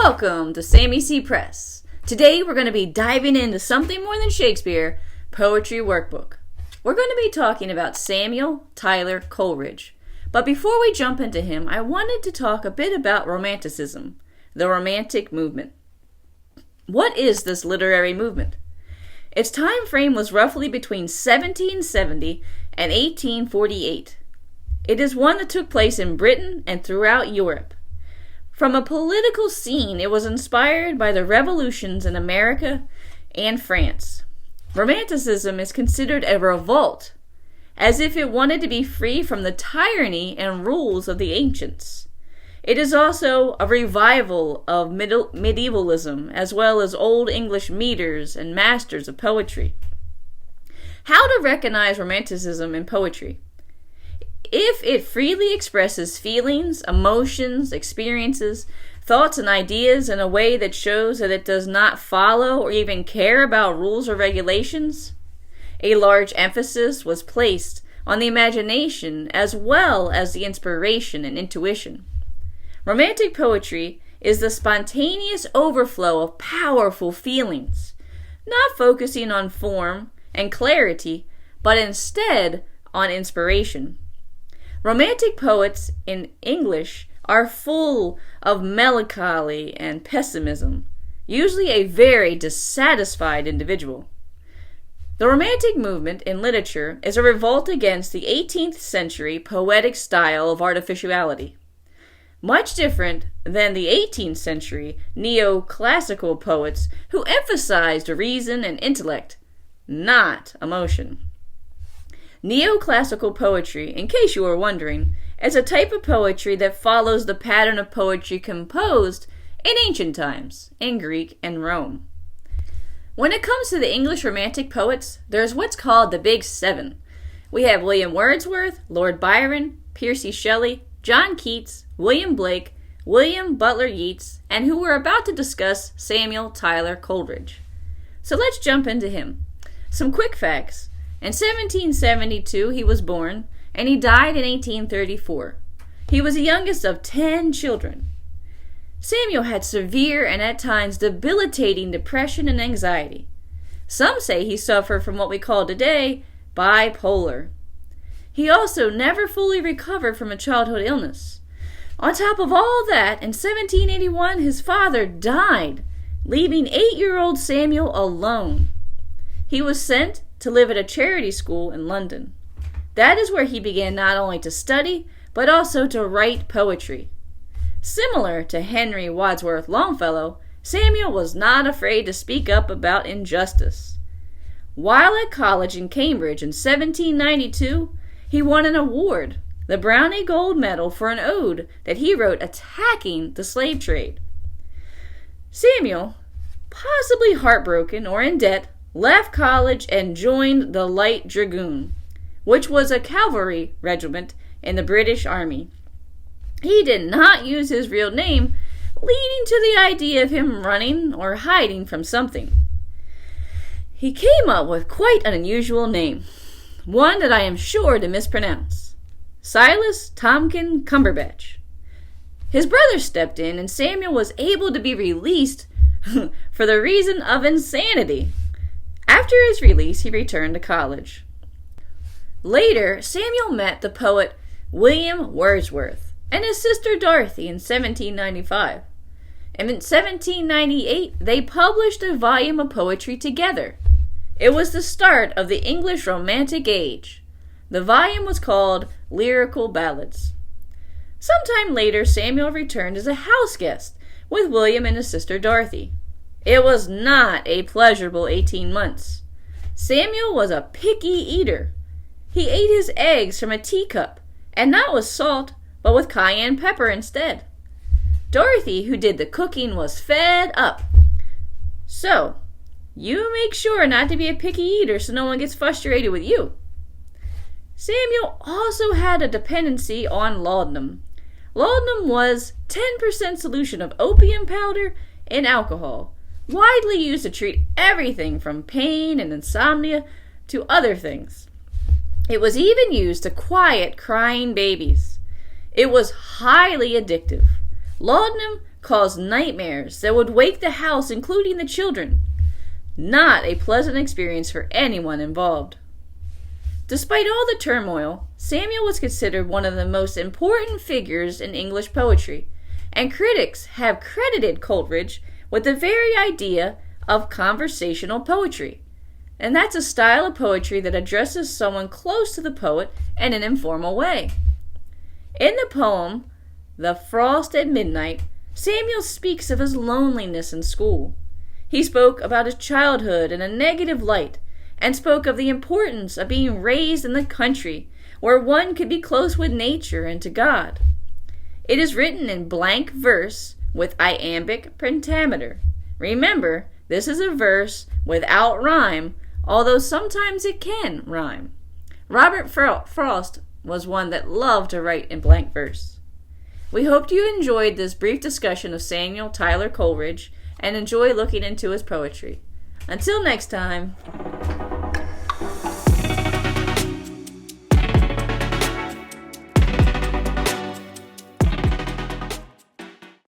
Welcome to Sammy C. Press. Today we're going to be diving into something more than Shakespeare, Poetry Workbook. We're going to be talking about Samuel Tyler Coleridge. But before we jump into him, I wanted to talk a bit about Romanticism, the Romantic movement. What is this literary movement? Its time frame was roughly between 1770 and 1848. It is one that took place in Britain and throughout Europe. From a political scene, it was inspired by the revolutions in America and France. Romanticism is considered a revolt, as if it wanted to be free from the tyranny and rules of the ancients. It is also a revival of medievalism, as well as Old English meters and masters of poetry. How to recognize Romanticism in poetry? If it freely expresses feelings, emotions, experiences, thoughts, and ideas in a way that shows that it does not follow or even care about rules or regulations, a large emphasis was placed on the imagination as well as the inspiration and intuition. Romantic poetry is the spontaneous overflow of powerful feelings, not focusing on form and clarity, but instead on inspiration. Romantic poets in English are full of melancholy and pessimism, usually a very dissatisfied individual. The Romantic movement in literature is a revolt against the 18th century poetic style of artificiality. Much different than the 18th century neoclassical poets who emphasized reason and intellect, not emotion. Neoclassical poetry, in case you were wondering, is a type of poetry that follows the pattern of poetry composed in ancient times, in Greek and Rome. When it comes to the English Romantic poets, there's what's called the Big Seven. We have William Wordsworth, Lord Byron, Percy Shelley, John Keats, William Blake, William Butler Yeats, and who we're about to discuss, Samuel Tyler Coleridge. So let's jump into him. Some quick facts. In 1772 he was born, and he died in 1834. He was the youngest of 10 children. Samuel had severe and at times debilitating depression and anxiety. Some say he suffered from what we call today bipolar. He also never fully recovered from a childhood illness. On top of all that, in 1781 his father died, leaving 8-year-old Samuel alone. He was sent to live at a charity school in London. That is where he began not only to study, but also to write poetry. Similar to Henry Wadsworth Longfellow, Samuel was not afraid to speak up about injustice. While at college in Cambridge in 1792, he won an award, the Brownie Gold Medal, for an ode that he wrote attacking the slave trade. Samuel, possibly heartbroken or in debt, left college and joined the Light Dragoon, which was a cavalry regiment in the British Army. He did not use his real name, leading to the idea of him running or hiding from something. He came up with quite an unusual name, one that I am sure to mispronounce: Silas Tomkin Cumberbatch. His brother stepped in, and Samuel was able to be released for the reason of insanity. After his release, he returned to college. Later, Samuel met the poet William Wordsworth and his sister Dorothy in 1795. And in 1798, they published a volume of poetry together. It was the start of the English Romantic Age. The volume was called Lyrical Ballads. Sometime later, Samuel returned as a house guest with William and his sister Dorothy. It was not a pleasurable 18 months. Samuel was a picky eater. He ate his eggs from a teacup, and not with salt, but with cayenne pepper instead. Dorothy, who did the cooking, was fed up. So, you make sure not to be a picky eater so no one gets frustrated with you. Samuel also had a dependency on laudanum. Laudanum was 10% solution of opium powder and alcohol, widely used to treat everything from pain and insomnia to other things. It was even used to quiet crying babies. It was highly addictive. Laudanum caused nightmares that would wake the house, including the children. Not a pleasant experience for anyone involved. Despite all the turmoil, Samuel was considered one of the most important figures in English poetry, and critics have credited Coleridge with the very idea of conversational poetry. And that's a style of poetry that addresses someone close to the poet in an informal way. In the poem, The Frost at Midnight, Samuel speaks of his loneliness in school. He spoke about his childhood in a negative light, and spoke of the importance of being raised in the country, where one could be close with nature and to God. It is written in blank verse with iambic pentameter. Remember, this is a verse without rhyme, although sometimes it can rhyme. Robert Frost was one that loved to write in blank verse. We hope you enjoyed this brief discussion of Samuel Tyler Coleridge and enjoy looking into his poetry. Until next time.